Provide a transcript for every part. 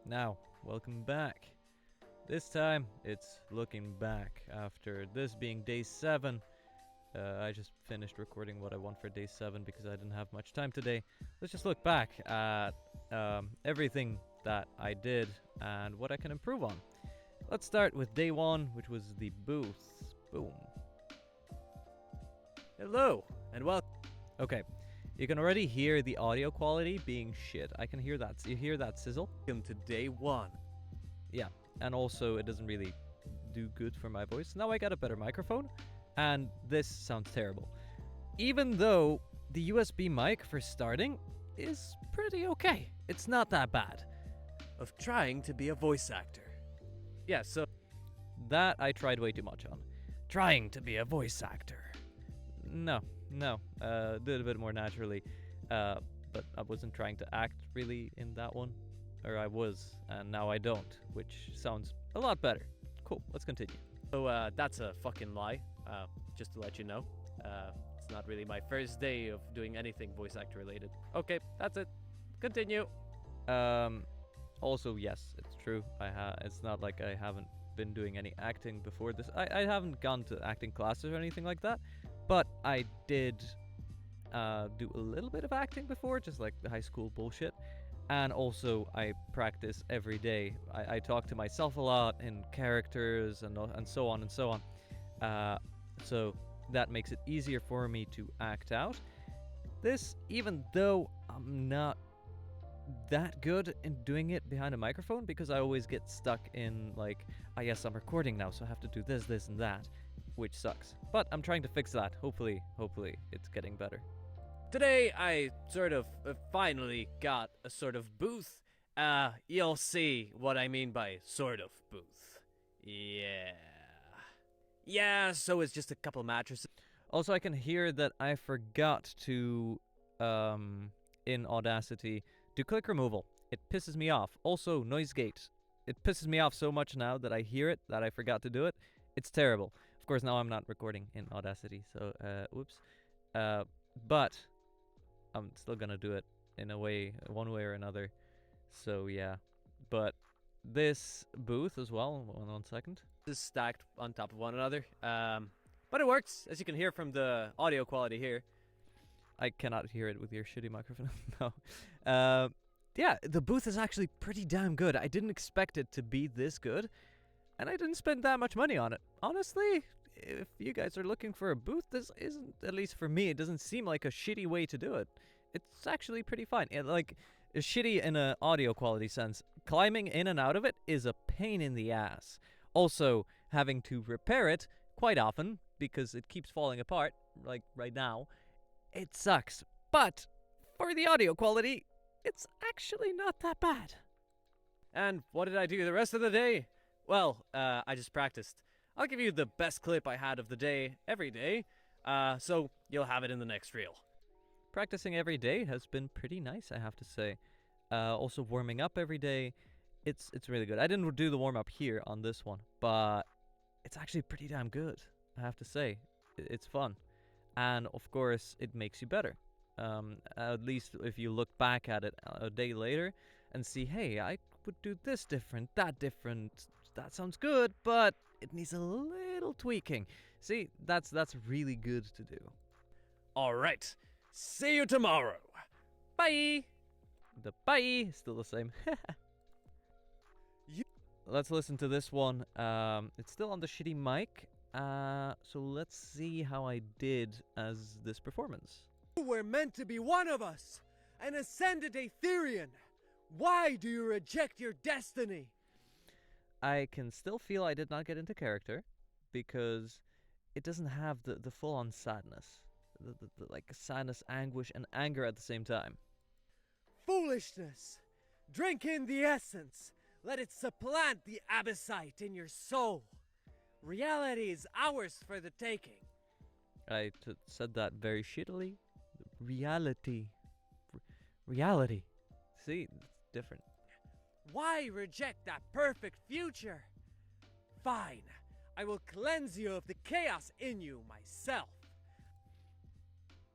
Now, welcome back. This time, it's looking back after this being day 7. I just finished recording what I want for day 7 because I didn't have much time today. Let's just look back at everything that I did and what I can improve on. Let's start with day 1, which was the booth. Boom. Hello, and welcome. Okay, you can already hear the audio quality being shit. I can hear that. You hear that sizzle? To day 1. Yeah, and also it doesn't really do good for my voice. Now I got a better microphone, and this sounds terrible. Even though the USB mic, for starting, is pretty okay. It's not that bad. Of trying to be a voice actor. Yeah, so That I tried way too much on. Trying to be a voice actor. No. Did a bit more naturally. But I wasn't trying to act really in that one. Or I was, and now I don't, which sounds a lot better. Cool, let's continue. that's a fucking lie. Just to let you know. It's not really my first day of doing anything voice actor related. Okay, that's it. Continue. Also, yes, it's true. It's not like I haven't been doing any acting before this. I haven't gone to acting classes or anything like that, but I did do a little bit of acting before, just like the high school bullshit. And also, I practice every day. I talk to myself a lot in characters and so on and so on. So that makes it easier for me to act out. This, even though I'm not that good in doing it behind a microphone, because I always get stuck in like, yes, I'm recording now, so I have to do this and that, which sucks. But I'm trying to fix that. Hopefully it's getting better. Today, I sort of finally got a sort of booth. You'll see what I mean by sort of booth. Yeah, so it's just a couple mattresses. Also, I can hear that I forgot to, in Audacity, do click removal. It pisses me off. Also, noise gate. It pisses me off so much now that I hear it that I forgot to do it. It's terrible. Of course, now I'm not recording in Audacity, so, whoops. But I'm still gonna do it in a way, one way or another. So, yeah. But this booth as well, one second. Is stacked on top of one another. But it works, as you can hear from the audio quality here. I cannot hear it with your shitty microphone. No. Yeah, the booth is actually pretty damn good. I didn't expect it to be this good, and I didn't spend that much money on it. Honestly, if you guys are looking for a booth, this isn't, at least for me, it doesn't seem like a shitty way to do it. It's actually pretty fine. Like, shitty in an audio quality sense. Climbing in and out of it is a pain in the ass. Also, having to repair it quite often, because it keeps falling apart, like right now, it sucks. But for the audio quality, it's actually not that bad. And what did I do the rest of the day? Well, I just practiced. I'll give you the best clip I had of the day every day, so you'll have it in the next reel. Practicing every day has been pretty nice, I have to say. Also warming up every day, it's really good. I didn't do the warm-up here on this one, but it's actually pretty damn good, I have to say. It's fun. And of course, it makes you better. At least if you look back at it a day later and see, hey, I would do this different, that different. That sounds good, but it needs a little tweaking. See, that's really good to do. All right. See you tomorrow. Bye. The bye is still the same. Let's listen to this one. It's still on the shitty mic. So let's see how I did as this performance. You were meant to be one of us, an ascended Aetherian. Why do you reject your destiny? I can still feel I did not get into character because it doesn't have the full-on sadness. The like sadness, anguish, and anger at the same time. Foolishness! Drink in the essence. Let it supplant the abyssite in your soul. Reality is ours for the taking. I said that very shittily. Reality. Reality. See, it's different. Why reject that perfect future? Fine. I will cleanse you of the chaos in you myself.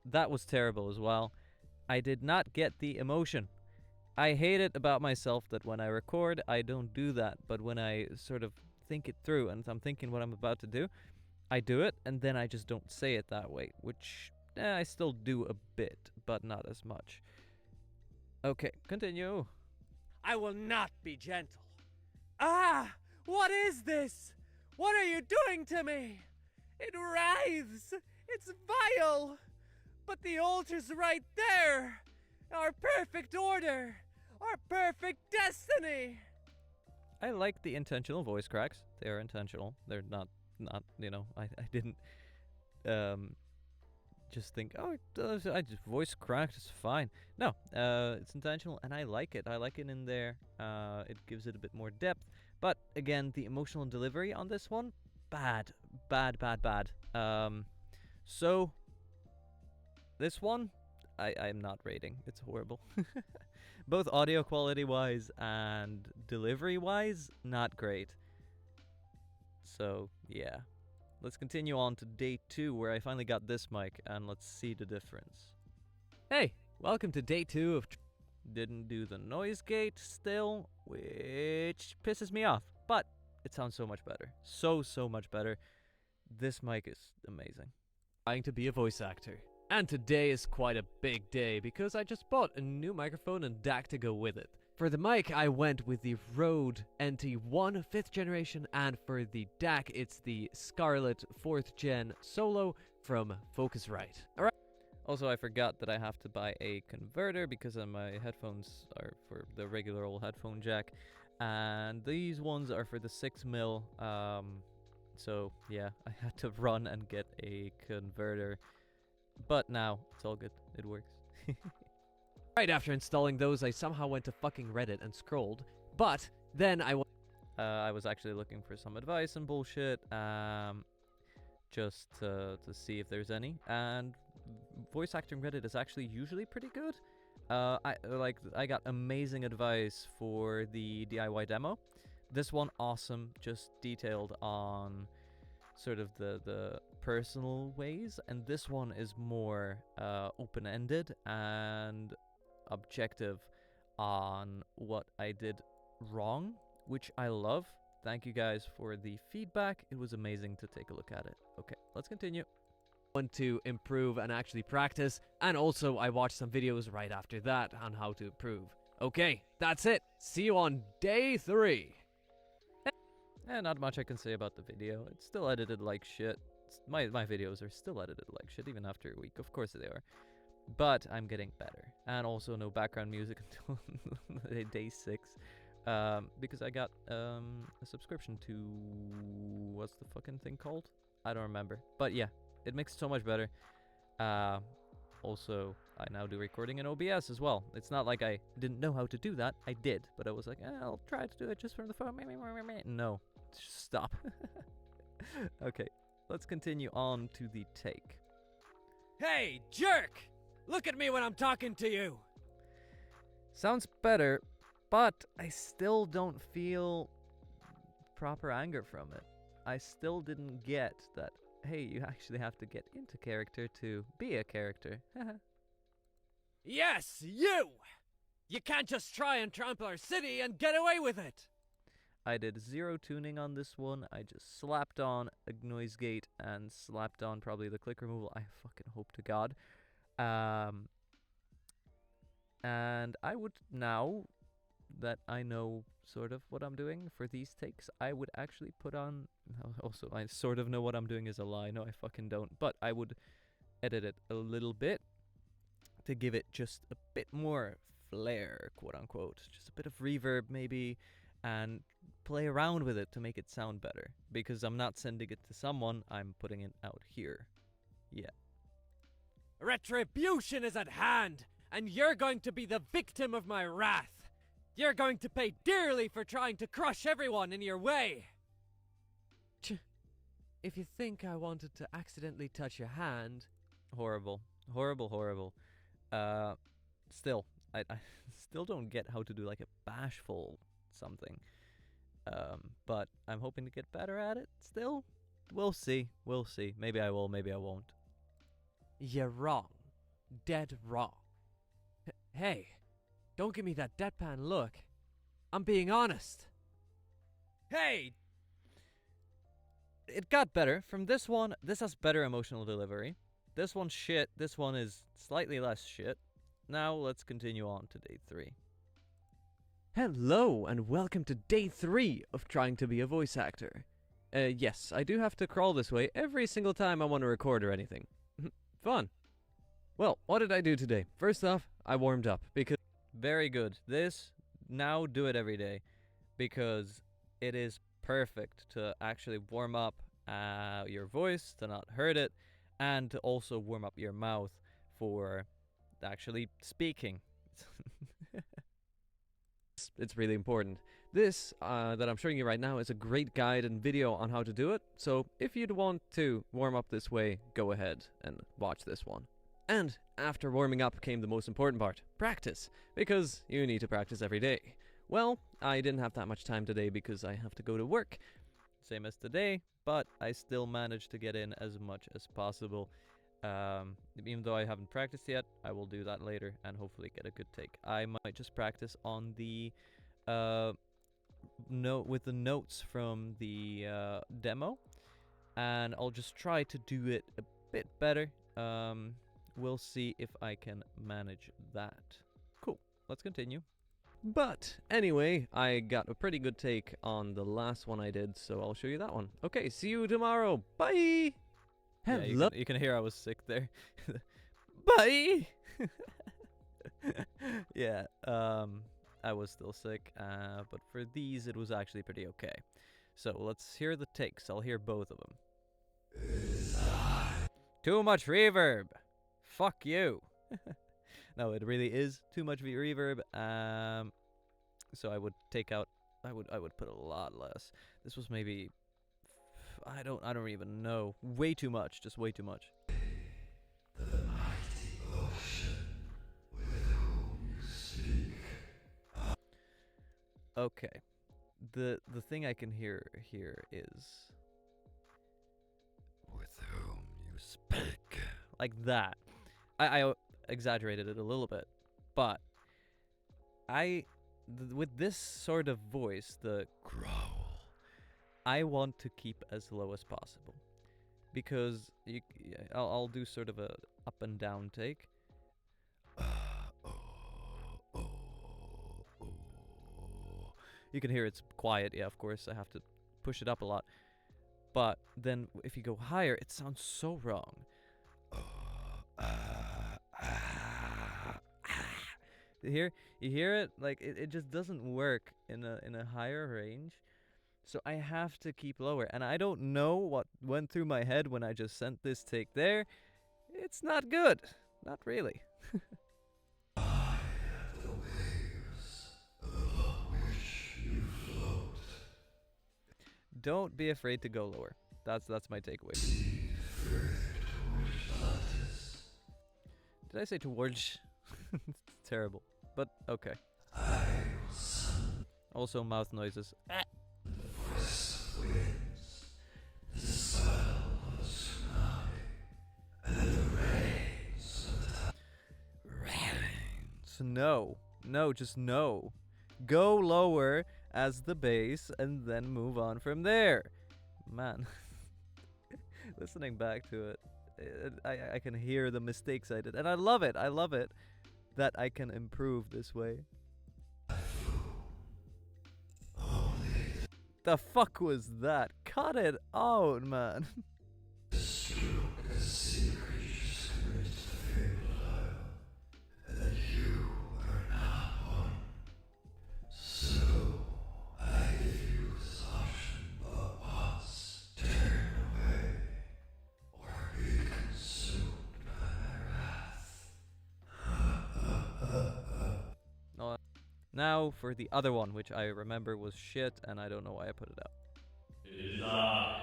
That was terrible as well. I did not get the emotion. I hate it about myself that when I record, I don't do that. But when I sort of think it through and I'm thinking what I'm about to do, I do it, and then I just don't say it that way, which I still do a bit, but not as much. Okay, continue. I will not be gentle. Ah! What is this? What are you doing to me? It writhes! It's vile! But the altar's right there! Our perfect order! Our perfect destiny! I like the intentional voice cracks. They are intentional. They're not, I didn't just think, oh, I just voice cracked, it's fine. No, it's intentional, and I like it. I like it in there. It gives it a bit more depth. But again, the emotional delivery on this one, bad. So this one, I'm not rating. It's horrible. Both audio quality wise and delivery wise, not great. So yeah. Let's continue on to day 2, where I finally got this mic, and let's see the difference. Hey, welcome to day 2 of... Didn't do the noise gate still, which pisses me off, but it sounds so much better. So much better. This mic is amazing. Trying to be a voice actor. And today is quite a big day because I just bought a new microphone and DAC to go with it. For the mic, I went with the Rode NT1 5th generation, and for the DAC, it's the Scarlett 4th gen Solo from Focusrite. Alright. Also, I forgot that I have to buy a converter because my headphones are for the regular old headphone jack, and these ones are for the 6mm. So yeah, I had to run and get a converter, but now it's all good. It works. Right after installing those, I somehow went to fucking Reddit and scrolled, but then I was actually looking for some advice and bullshit, just to see if there's any, and voice acting Reddit is actually usually pretty good. I got amazing advice for the DIY demo. This one, awesome, just detailed on sort of the personal ways, and this one is more open-ended and objective on what I did wrong, which I love. Thank you guys for the feedback. It was amazing to take a look at it. Okay, let's continue. Want to improve and actually practice, and also I watched some videos right after that on how to improve. Okay, that's it. See you on day 3. Not much I can say about the video. It's still edited like shit. My videos are still edited like shit even after a week. Of course they are. But I'm getting better. And also no background music until day 6. Because I got a subscription to... what's the fucking thing called? I don't remember. But yeah, it makes it so much better. Also, I now do recording in OBS as well. It's not like I didn't know how to do that. I did. But I was like, I'll try to do it just from the phone. No. Just stop. Okay, let's continue on to the take. Hey, jerk! Look at me when I'm talking to you! Sounds better, but I still don't feel proper anger from it. I still didn't get that, hey, you actually have to get into character to be a character. Yes, you! You can't just try and trample our city and get away with it! I did 0 tuning on this one. I just slapped on a noise gate and slapped on probably the click removal. I fucking hope to God. And I would, now that I know sort of what I'm doing for these takes, I would actually put on, also I sort of know what I'm doing is a lie, no I fucking don't, but I would edit it a little bit to give it just a bit more flair, quote unquote, just a bit of reverb maybe, and play around with it to make it sound better, because I'm not sending it to someone, I'm putting it out here. Yeah. Retribution is at hand, and you're going to be the victim of my wrath. You're going to pay dearly for trying to crush everyone in your way. If you think I wanted to accidentally touch your hand... Horrible. Still, I still don't get how to do like a bashful something. But I'm hoping to get better at it still. We'll see. Maybe I will, maybe I won't. You're wrong. Dead wrong. Hey, Don't give me that deadpan look. I'm being honest. Hey, It got better. From this one, this has better emotional delivery. This one's shit. This one is slightly less shit. Now let's continue on to day 3. Hello, and welcome to day 3 of trying to be a voice actor. Yes, I do have to crawl this way every single time I want to record or anything. Fun. Well, what did I do today? First off, I warmed up because... Very good. This, now do it every day. Because it is perfect to actually warm up your voice, to not hurt it, and to also warm up your mouth for actually speaking. It's really important. This that I'm showing you right now is a great guide and video on how to do it, so if you'd want to warm up this way, go ahead and watch this one. And after warming up came the most important part, practice, because you need to practice every day. Well, I didn't have that much time today because I have to go to work. Same as today, but I still managed to get in as much as possible. Even though I haven't practiced yet, I will do that later and hopefully get a good take. I might just practice on the note with the notes from the demo, and I'll just try to do it a bit better. We'll see if I can manage that. Cool, let's continue. But anyway, I got a pretty good take on the last one I did, so I'll show you that one. Okay, see you tomorrow. Bye! Yeah, Hello. you can hear I was sick there. Bye! Yeah, I was still sick, but for these it was actually pretty okay. So let's hear the takes. I'll hear both of them. Too much reverb! Fuck you! No, it really is too much reverb. So I would take out. I would put a lot less. This was maybe. I don't even know. Way too much. Just way too much. The mighty ocean with whom you speak. Okay. The thing I can hear here is With whom you speak. like that. I exaggerated it a little bit, but with this sort of voice, the Growl. I want to keep as low as possible, because I'll do sort of a up and down take. Oh, oh, oh. You can hear it's quiet. Yeah, of course I have to push it up a lot, but then if you go higher, it sounds so wrong. You hear it? Like it just doesn't work in a higher range. So I have to keep lower, and I don't know what went through my head when I just sent this take there. It's not good. Not really. I am the waves along which you float. Don't be afraid to go lower. That's my takeaway. See further towards Atlantis. Did I say towards? It's terrible, but okay. I will summon Also mouth noises. the voice of winds, the swell of a tsunami, and the rains of the Rains. No, just no. Go lower as the bass and then move on from there. Man, listening back to it, I can hear the mistakes I did, and I love it. I love it that I can improve this way. only The fuck was that? Cut it out, man. the stroke as sea creatures come into the fabled isle, and that you are not one. So I give you this option but once: turn away, or be consumed by my wrath. No. Now for the other one, which I remember was shit, and I don't know why I put it out. It is I.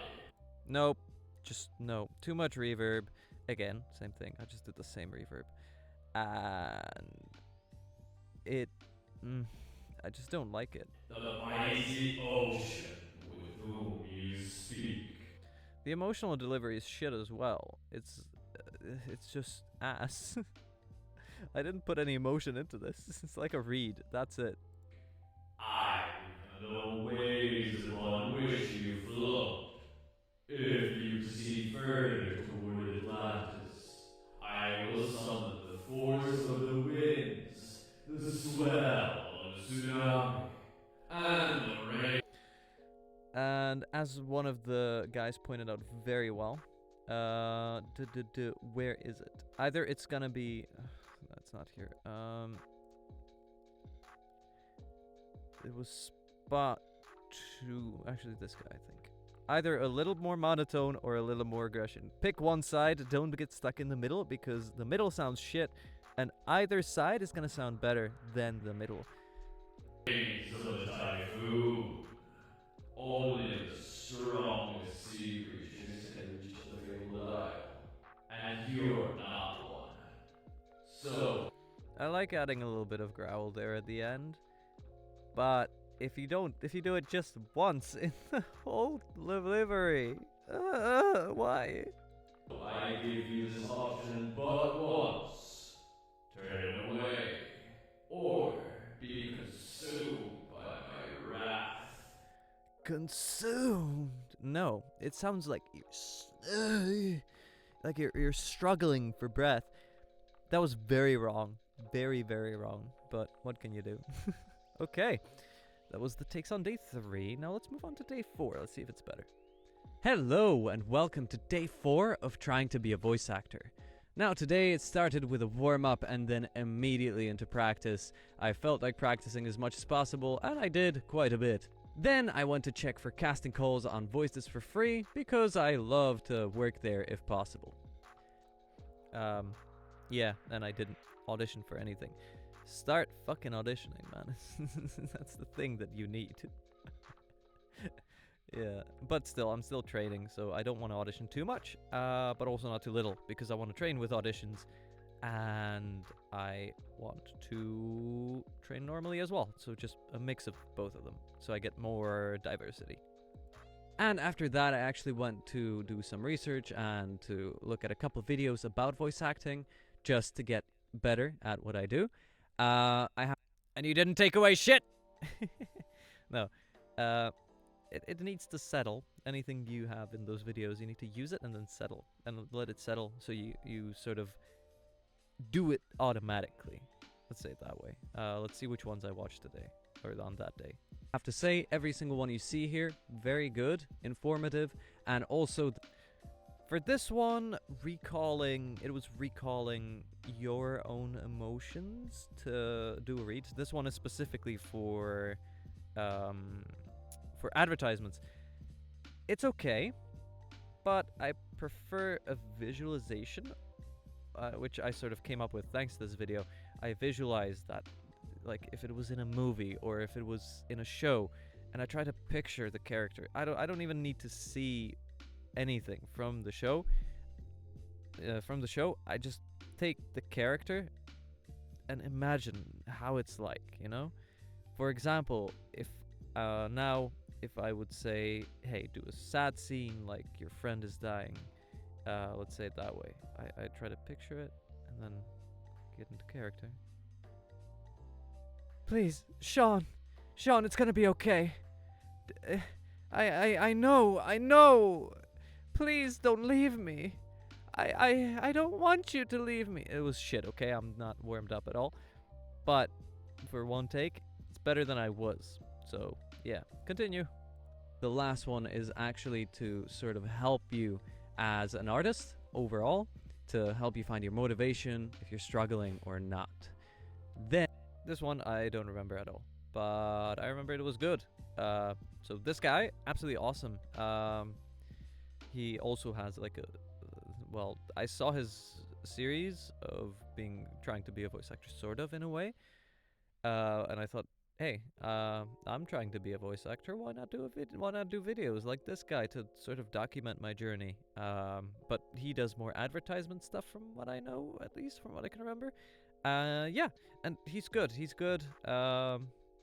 Nope. Just no. Too much reverb. Again, same thing. I just did the same reverb. And it... I just don't like it. The mighty ocean with whom you speak. The emotional delivery is shit as well. It's just ass. I didn't put any emotion into this. It's like a read. That's it. I know the ways upon which you float. If you proceed further toward Atlantis, I will summon the force of the winds, the swell of the tsunami, and the rain. And as one of the guys pointed out very well, where is it? Either it's gonna be, that's not here. It was spot 2. Actually, this guy, I think. Either a little more monotone or a little more aggression. Pick one side. Don't get stuck in the middle because the middle sounds shit, and either side is gonna sound better than the middle. Rays of the typhoon. Only the strongest sea creatures can reach the fabled isle, and you're not one. So, I like adding a little bit of growl there at the end, but if you do it just once in the whole delivery, why? I give you this option but once. Turn away, or be consumed by my wrath. Consumed? No, it sounds like you're struggling for breath. That was very wrong, very very wrong. But what can you do? Okay, that was the takes on day 3. Now let's move on to day 4. Let's see if it's better. Hello and welcome to day 4 of trying to be a voice actor. Now today it started with a warm-up and then immediately into practice. I felt like practicing as much as possible and I did quite a bit. Then I went to check for casting calls on Voices for free because I love to work there if possible. Yeah, and I didn't audition for anything. Start fucking auditioning, man. That's the thing that you need. Yeah, but still, I'm still training, so I don't want to audition too much, but also not too little, because I want to train with auditions, and I want to train normally as well, so just a mix of both of them, so I get more diversity. And after that I actually went to do some research and to look at a couple of videos about voice acting, just to get better at what I do. And you didn't take away shit! No. It needs to settle. Anything you have in those videos, you need to use it and then settle. And let it settle so you sort of do it automatically. Let's say it that way. Let's see which ones I watched today, or on that day. I have to say, every single one you see here, very good, informative, and also... For this one, it was recalling your own emotions to do a read. This one is specifically for advertisements. It's okay, but I prefer a visualization, which I sort of came up with thanks to this video. I visualized that, like if it was in a movie or if it was in a show, and I try to picture the character. I don't even need to see anything from the show. I just take the character and imagine how it's like, you know? For example, if I would say, hey, do a sad scene like your friend is dying, let's say it that way. I try to picture it and then get into character. Please, Sean, it's gonna be okay. I know. Please don't leave me. I don't want you to leave me. It was shit, okay? I'm not warmed up at all. But for one take, it's better than I was. So, yeah, continue. The last one is actually to sort of help you as an artist overall, to help you find your motivation if you're struggling or not. Then this one I don't remember at all, but I remember it was good. So this guy, absolutely awesome. He also has like I saw his series of trying to be a voice actor, sort of, in a way. And I thought, hey, I'm trying to be a voice actor. Why not do videos like this guy to sort of document my journey? But he does more advertisement stuff, from what I know, at least from what I can remember. Yeah, and he's good.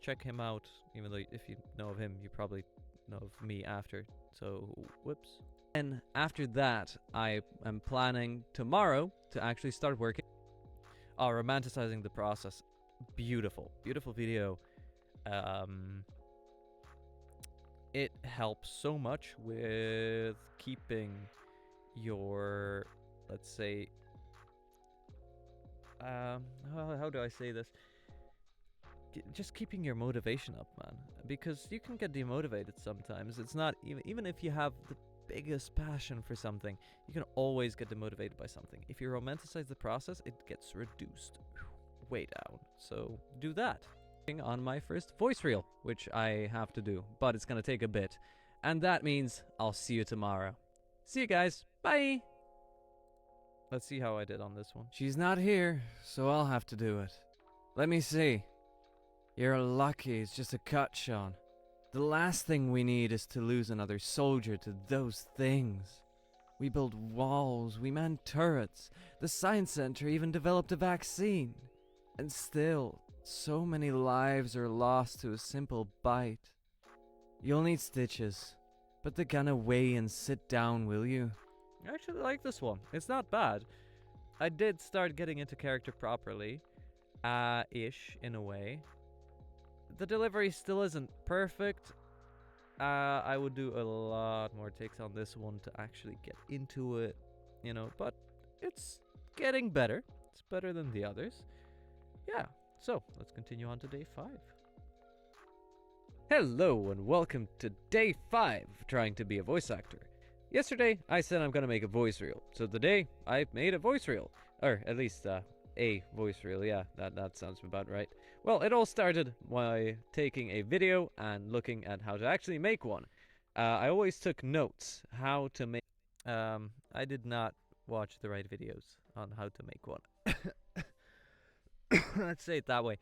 Check him out. Even though if you know of him, you probably know of me after. So, whoops. And after that, I am planning tomorrow to actually start working. romanticizing the process. Beautiful, beautiful video. It helps so much with keeping your, let's say, how do I say this? Just keeping your motivation up, man. Because you can get demotivated sometimes. It's not even if you have the biggest passion for something, you can always get demotivated by something. If you romanticize the process, it gets reduced way down. So do that. On my first voice reel, which I have to do, but it's gonna take a bit. And that means I'll see you tomorrow. See you guys. Bye. Let's see how I did on this one. She's not here, so I'll have to do it. Let me see. You're lucky it's just a cut, Sean. The last thing we need is to lose another soldier to those things. We built walls, we manned turrets, the science center even developed a vaccine. And still, so many lives are lost to a simple bite. You'll need stitches. Put the gun away and sit down, will you? I actually like this one. It's not bad. I did start getting into character properly. Ish, in a way. The delivery still isn't perfect. I would do a lot more takes on this one to actually get into it, you know, but it's getting better. It's better than the others. Yeah, so let's continue on to day 5. Hello and welcome to day 5 of trying to be a voice actor. Yesterday I said I'm gonna make a voice reel, so today I made a voice reel. Or at least a voice reel, yeah, that sounds about right. Well, it all started by taking a video and looking at how to actually make one. I always took notes how to make... I did not watch the right videos on how to make one. Let's say it that way.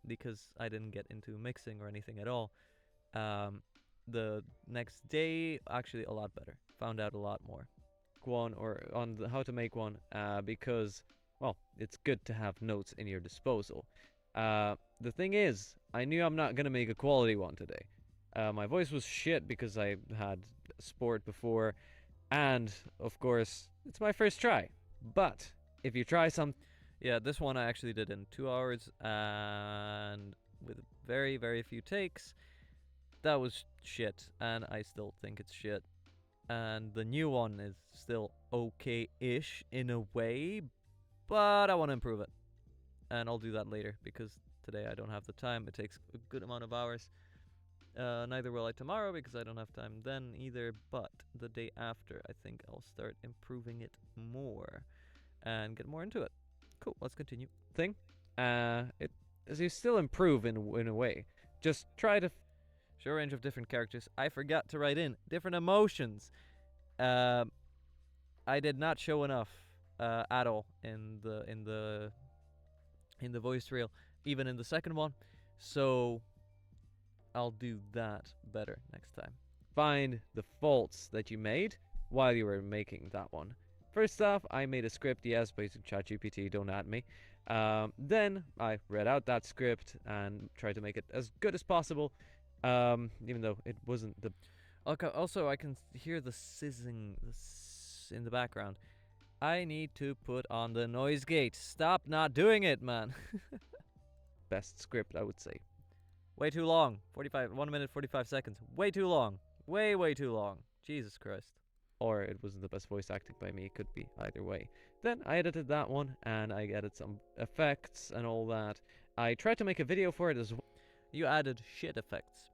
Because I didn't get into mixing or anything at all. The next day, actually a lot better. Found out a lot more. One or on how to make one, because, well, it's good to have notes in your disposal. The thing is, I knew I'm not gonna make a quality one today. My voice was shit because I had sport before, and of course, it's my first try. But if you try some... Yeah, this one I actually did in 2 hours, and with very, very few takes. That was shit, and I still think it's shit. And the new one is still okay-ish in a way, but I want to improve it. And I'll do that later, because today I don't have the time. It takes a good amount of hours. Neither will I tomorrow, because I don't have time then either, but the day after, I think I'll start improving it more and get more into it. Cool, let's continue. Thing, you still improve in a way. Just try to... Show a range of different characters. I forgot to write in different emotions. I did not show enough at all in the voice reel, even in the second one. So I'll do that better next time. Find the faults that you made while you were making that one. First off, I made a script, yes, based on ChatGPT, don't at me. Then I read out that script and tried to make it as good as possible. Even though it wasn't the... Okay, also, I can hear the sizzing in the background. I need to put on the noise gate. Stop not doing it, man. best script, I would say. Way too long. 1 minute, 45 seconds. Way too long. Way too long. Jesus Christ. Or it wasn't the best voice acting by me. It could be either way. Then I edited that one, and I added some effects and all that. I tried to make a video for it as well. You added shit effects.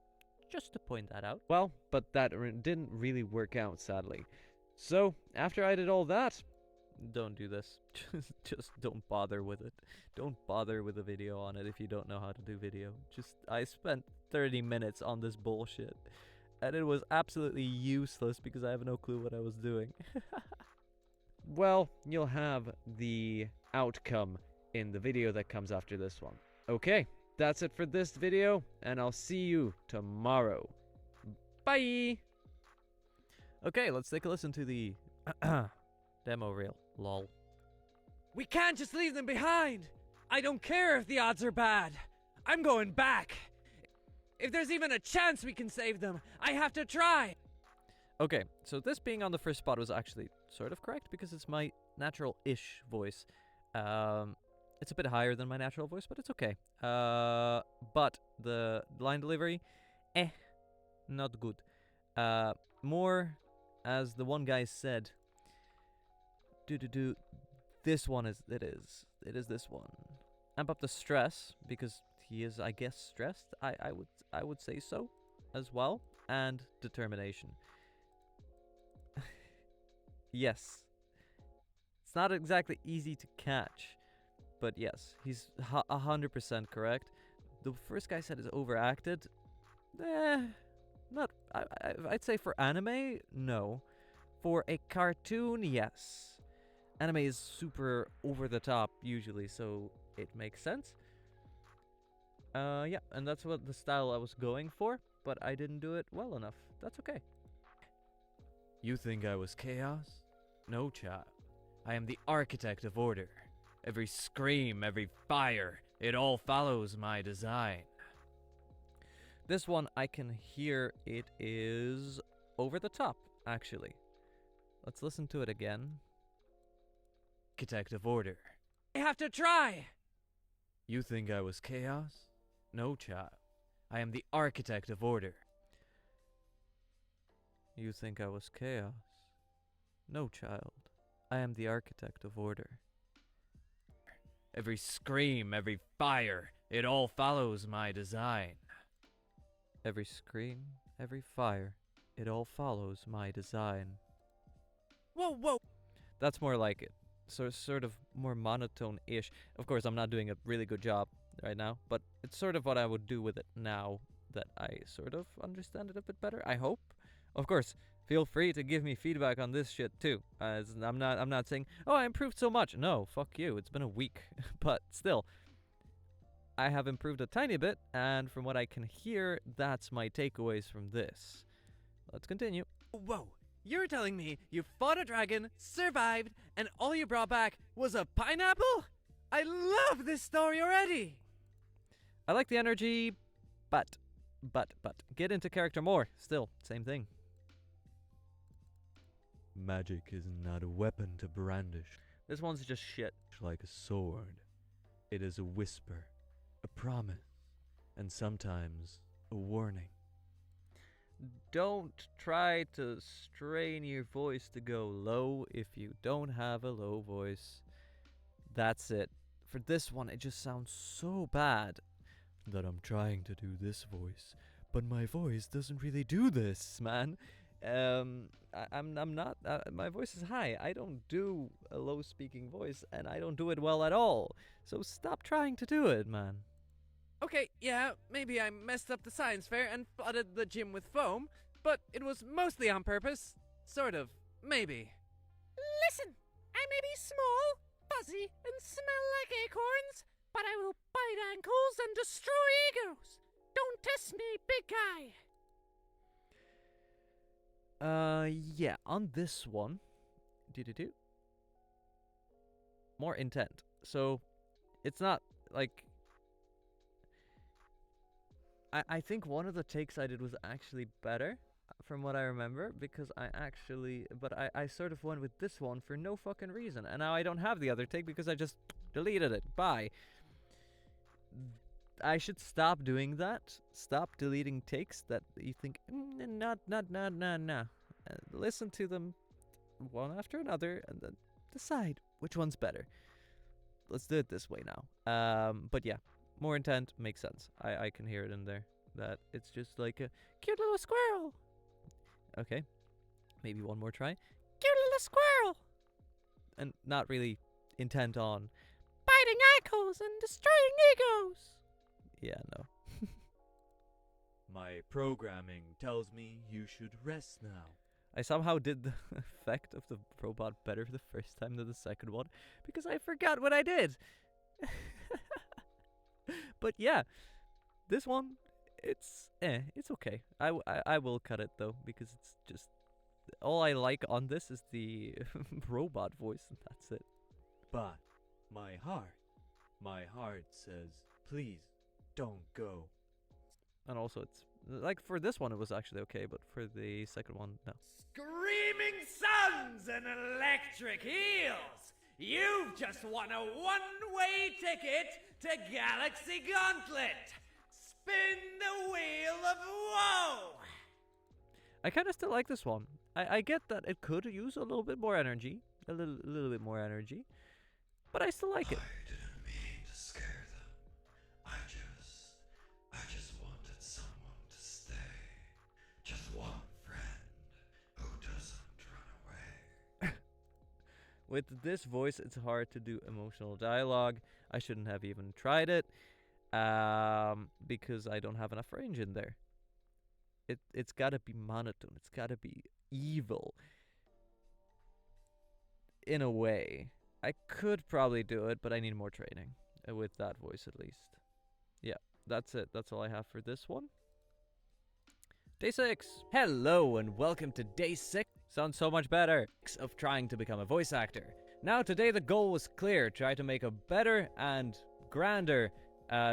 Just to point that out. Well, but that didn't really work out, sadly. So, after I did all that... Don't do this. Just don't bother with it. Don't bother with a video on it if you don't know how to do video. I spent 30 minutes on this bullshit. And it was absolutely useless because I have no clue what I was doing. Well, you'll have the outcome in the video that comes after this one. Okay, that's it for this video, and I'll see you tomorrow. Bye! Okay, let's take a listen to the demo reel. Lol. We can't just leave them behind! I don't care if the odds are bad. I'm going back. If there's even a chance we can save them, I have to try! Okay, so this being on the first spot was actually sort of correct because it's my natural-ish voice. It's a bit higher than my natural voice, but it's okay. But the line delivery, not good. More, as the one guy said, do. This one is it is this one. Amp up the stress because he is, I guess, stressed. I would say so, as well, and determination. Yes, it's not exactly easy to catch, but yes, he's 100% correct. The first guy said is overacted. Not. I'd say for anime, no. For a cartoon, yes. Anime is super over the top usually, so it makes sense. Yeah, and that's what the style I was going for, but I didn't do it well enough. That's okay. You think I was chaos? No, child. I am the architect of order. Every scream, every fire, it all follows my design. This one I can hear it is over the top, actually. Let's listen to it again. Architect of order. I have to try. You think I was chaos? No, child. I am the architect of order. You think I was chaos? No, child. I am the architect of order. Every scream, every fire, it all follows my design. Every scream, every fire, it all follows my design. Whoa. That's more like it. So sort of more monotone-ish. Of course, I'm not doing a really good job right now, but it's sort of what I would do with it now that I sort of understand it a bit better, I hope. Of course, feel free to give me feedback on this shit too. I'm not saying, oh, I improved so much. No, fuck you. It's been a week. But still, I have improved a tiny bit, and from what I can hear, that's my takeaways from this. Let's continue. Whoa. You're telling me you fought a dragon, survived, and all you brought back was a pineapple? I love this story already! I like the energy, but, get into character more. Still, same thing. Magic is not a weapon to brandish This one's just shit. like a sword. It is a whisper, a promise, and sometimes a warning. Don't try to strain your voice to go low if you don't have a low voice. That's it. For this one, it just sounds so bad. That I'm trying to do this voice, but my voice doesn't really do this. Man, I'm not. My voice is high. I don't do a low speaking voice, and I don't do it well at all. So stop trying to do it, man. Okay, yeah, maybe I messed up the science fair and flooded the gym with foam, but it was mostly on purpose. Sort of. Maybe. Listen, I may be small, fuzzy, and smell like acorns, but I will bite ankles and destroy egos. Don't test me, big guy. Yeah, on this one, more intent. So, it's not like. I think one of the takes I did was actually better, from what I remember, because I sort of went with this one for no fucking reason, and now I don't have the other take because I just deleted it. Bye. I should stop doing that. Stop deleting takes that you think, not. Listen to them one after another, and then decide which one's better. Let's do it this way now. But yeah. More intent makes sense. I can hear it in there. That it's just like a cute little squirrel. Okay. Maybe one more try. Cute little squirrel. And not really intent on biting ankles and destroying egos. Yeah, no. My programming tells me you should rest now. I somehow did the effect of the robot better the first time than the second one because I forgot what I did. But yeah, this one, it's okay. I will cut it though because it's just all I like on this is the robot voice and that's it. But my heart says, please don't go. And also it's like for this one it was actually okay, but for the second one, no. Screaming suns and electric heels! You've just won a one-way ticket to Galaxy Gauntlet. Spin the wheel of woe. I kind of still like this one. I get that it could use a little bit more energy. A little bit more energy. But I still like it. I didn't mean to scare them. I just wanted someone to stay. Just one friend who doesn't run away. With this voice, it's hard to do emotional dialogue. I shouldn't have even tried it. Because I don't have enough range in there. It's gotta be monotone. It's gotta be evil. In a way. I could probably do it, but I need more training. With that voice, at least. Yeah, that's it. That's all I have for this one. Day 6. Hello and welcome to day 6 Sounds so much better. of trying to become a voice actor. Now today the goal was clear, try to make a better and grander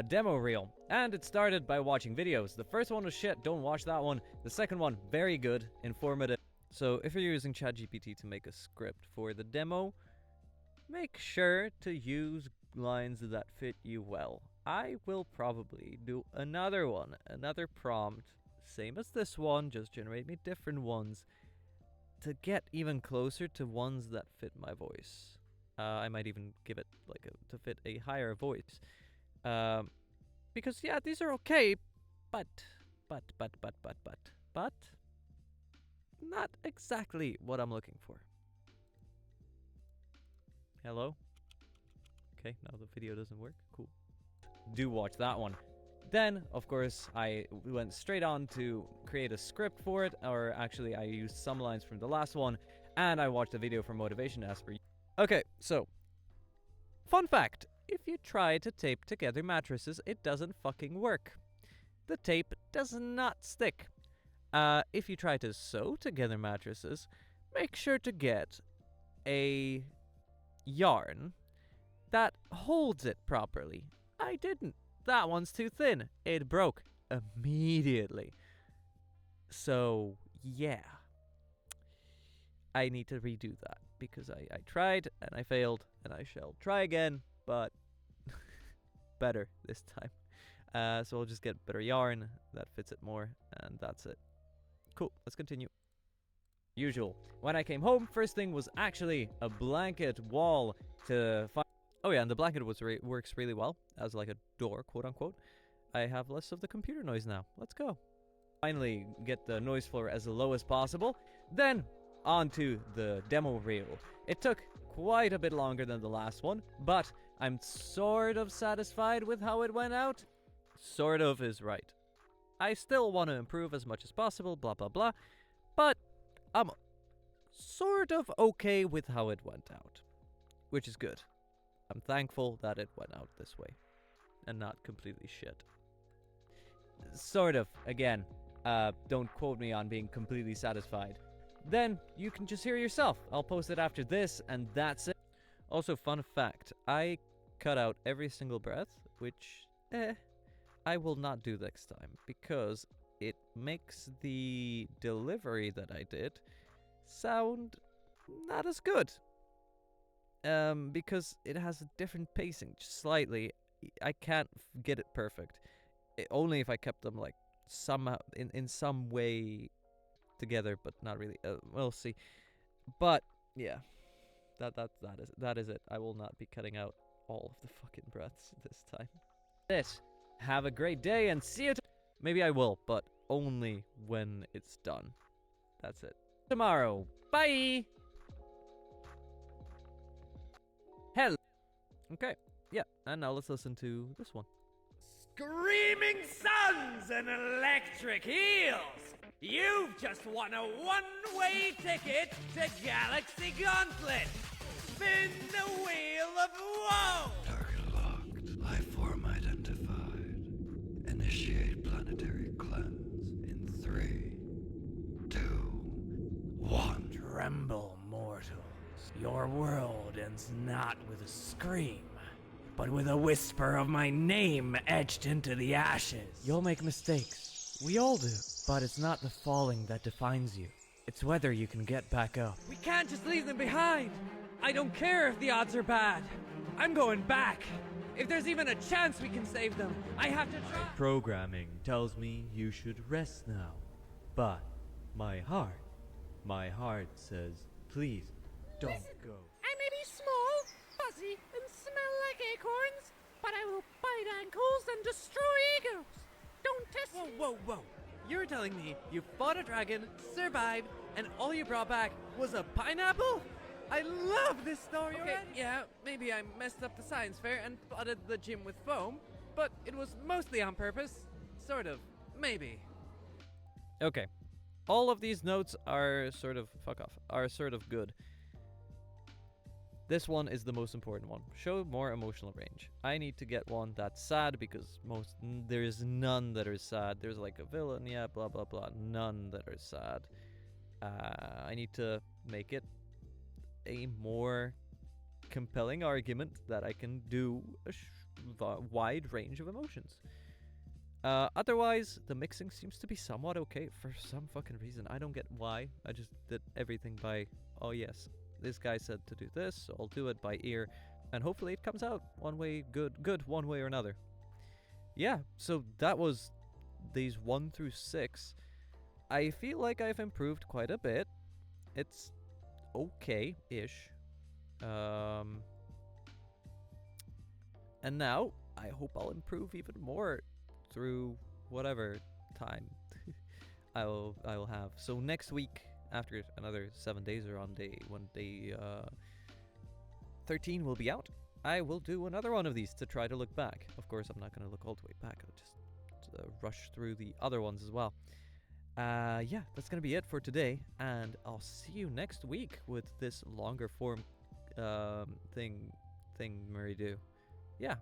demo reel. And it started by watching videos. The first one was shit, don't watch that one. The second one, very good, informative. So if you're using ChatGPT to make a script for the demo, make sure to use lines that fit you well. I will probably do another one, another prompt, same as this one, just generate me different ones to get even closer to ones that fit my voice. I might even give it like to fit a higher voice. Because yeah, these are okay, but not exactly what I'm looking for. Hello? Okay, now the video doesn't work. Cool. Do watch that one. Then, of course, I went straight on to create a script for it, or actually I used some lines from the last one, and I watched a video for motivation as per. Okay, so fun fact. If you try to tape together mattresses, it doesn't fucking work. The tape does not stick. If you try to sew together mattresses, make sure to get a yarn that holds it properly. I didn't. That one's too thin. It broke immediately. So, yeah. I need to redo that because I tried and I failed and I shall try again, but better this time. So I'll just get better yarn that fits it more, and that's it. Cool, let's continue. Usual. When I came home, first thing was actually a blanket wall to find. Oh yeah, and the blanket works really well as like a door, quote unquote. I have less of the computer noise now. Let's go. Finally get the noise floor as low as possible. Then onto the demo reel. It took quite a bit longer than the last one, but I'm sort of satisfied with how it went out. Sort of is right. I still want to improve as much as possible, blah blah blah, but I'm sort of okay with how it went out, which is good. I'm thankful that it went out this way and not completely shit. Sort of, again. Don't quote me on being completely satisfied. Then you can just hear yourself. I'll post it after this, and that's it. Also, fun fact, I cut out every single breath, which, I will not do next time, because it makes the delivery that I did sound not as good. Because it has a different pacing, just slightly. I can't get it perfect. Only if I kept them like somehow in some way together, but not really. We'll see. But yeah, that is it. I will not be cutting out all of the fucking breaths this time. This. Have a great day and see you Maybe I will, but only when it's done. That's it. tomorrow. Bye. Hello. Okay. Yeah, and now let's listen to this one. Screaming suns and electric heels! You've just won a one-way ticket to Galaxy Gauntlet! Spin the wheel of woe! Target locked. Life form identified. Initiate planetary cleanse in 3, 2, 1. Tremble, mortals. Your world ends not with a scream, but with a whisper of my name etched into the ashes. You'll make mistakes. We all do. But it's not the falling that defines you. It's whether you can get back up. We can't just leave them behind! I don't care if the odds are bad. I'm going back. If there's even a chance we can save them, I have to try. Programming tells me you should rest now. But my heart says, please don't go. I may be small, fuzzy, and smell like acorns, but I will bite ankles and destroy egos. Don't test Whoa, me. whoa, whoa. You're telling me you fought a dragon, survived, and all you brought back was a pineapple? I love this story already. Yeah, maybe I messed up the science fair and flooded the gym with foam, but it was mostly on purpose. Sort of. Maybe. Okay. All of these notes are sort of are sort of good. This one is the most important one. Show more emotional range. I need to get one that's sad because there is none that are sad. There's like a villain, yeah, blah blah blah. None that are sad. I need to make it a more compelling argument that I can do a wide range of emotions. Otherwise, the mixing seems to be somewhat okay for some fucking reason. I don't get why. I just did everything by, oh yes, this guy said to do this, so I'll do it by ear, and hopefully it comes out one way good one way or another. Yeah, so that was these 1 through 6. I feel like I've improved quite a bit. It's okay-ish. And now, I hope I'll improve even more through whatever time I will have. So next week, after another 7 days, or on day 13 will be out, I will do another one of these to try to look back. Of course, I'm not going to look all the way back. I'll just rush through the other ones as well. Yeah, that's going to be it for today, and I'll see you next week with this longer form thing Murray do. Yeah,